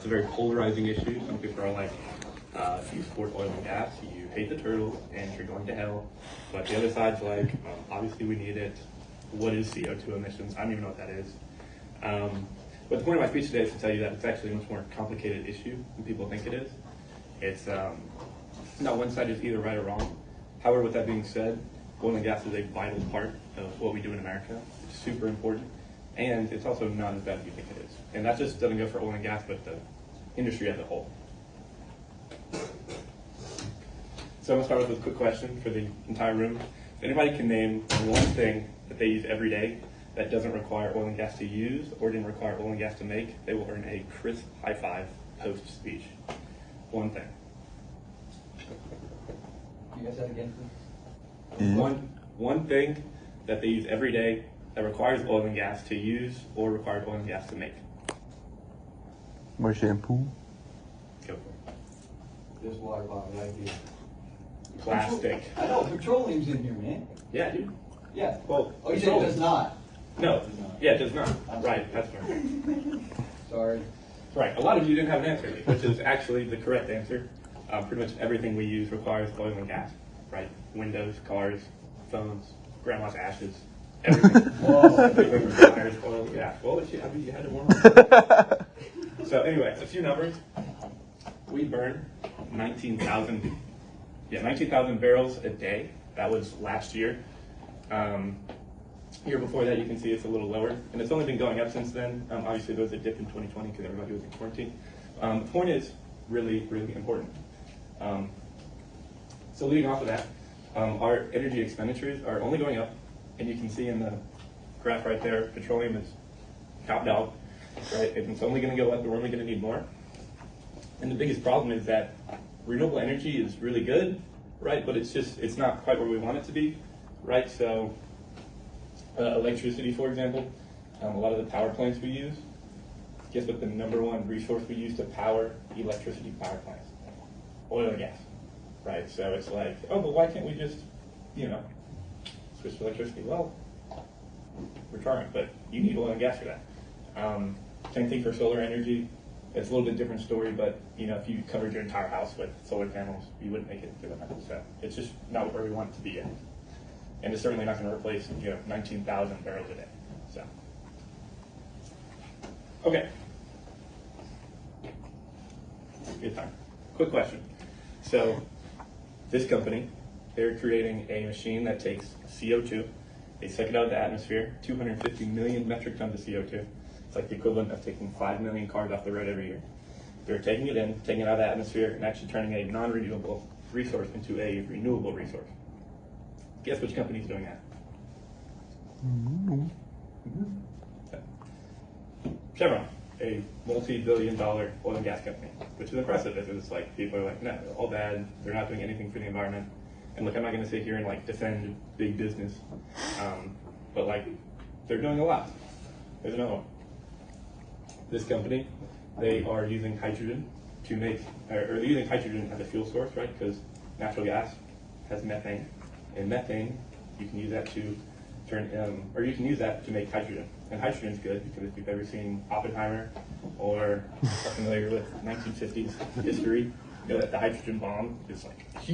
It's a very polarizing issue. Some people are like, if you support oil and gas, you hate the turtles and you're going to hell. But the other side's like, obviously we need it. What is CO2 emissions? I don't even know what that is. But the point of my speech today is to tell you that it's actually a much more complicated issue than people think it is. It's not one side is either right or wrong. However, with that being said, oil and gas is a vital part of what we do in America. It's super important. And it's also not as bad as you think it is. And that just doesn't go for oil and gas, but the industry as a whole. So I'm going to start with a quick question for the entire room. If anybody can name one thing that they use every day that doesn't require oil and gas to use or didn't require oil and gas to make, they will earn a crisp high five post-speech. One thing. Can you guys say that again, please? One thing that they use every day that requires oil and gas to use or requires oil and gas to make. My shampoo. Go for it. This water bottle right here. Plastic. I know, petroleum's in here, man. Yeah, dude. Yeah. Well, Oh, you said it does not? No. It does not. Yeah, it does not. I'm Right, that's right. Sorry. Right, a lot of you didn't have an answer, which is actually the correct answer. Pretty much everything we use requires oil and gas, right? Windows, cars, phones, grandma's ashes, everything. Everything requires oil and gas. Well, you had to warm up. So anyway, a few numbers. We burn 19,000 barrels a day. That was last year. Year before that, you can see it's a little lower, and it's only been going up since then. Obviously, there was a dip in 2020 because everybody was in quarantine. The point is really, really important. So leading off of that, our energy expenditures are only going up, and you can see in the graph right there, petroleum is top dog, right? It's only going to go up, and we're only going to need more. And the biggest problem is that renewable energy is really good, right? But it's not quite where we want it to be, right? So electricity, for example, a lot of the power plants we use, guess what the number one resource we use to power electricity power plants? Oil and gas, right? So it's like, oh, but why can't we just, switch to electricity? Well, we're trying, but you need oil and gas for that. Same thing for solar energy. It's a little bit different story, but if you covered your entire house with solar panels, you wouldn't make it through the night. So it's just not where we want it to be in. And it's certainly not going to replace 19,000 barrels a day. So, okay. Good time. Quick question. So, this company, they're creating a machine that takes CO2. They suck it out of the atmosphere, 250 million metric tons of CO2. It's like the equivalent of taking 5 million cars off the road every year. They're taking it in, taking it out of the atmosphere, and actually turning a non-renewable resource into a renewable resource. Guess which company is doing that? Chevron, a multi-billion-dollar oil and gas company, which is impressive. It's like people are like, no, they're all bad. They're not doing anything for the environment. And look, I'm not going to sit here and defend big business, but they're doing a lot. There's another one. This company, they are using hydrogen to make, or they're using hydrogen as a fuel source, right? Because natural gas has methane. And methane, you can use that to or you can use that to make hydrogen. And hydrogen is good because if you've ever seen Oppenheimer or are familiar with 1950s history, you know that the hydrogen bomb is huge.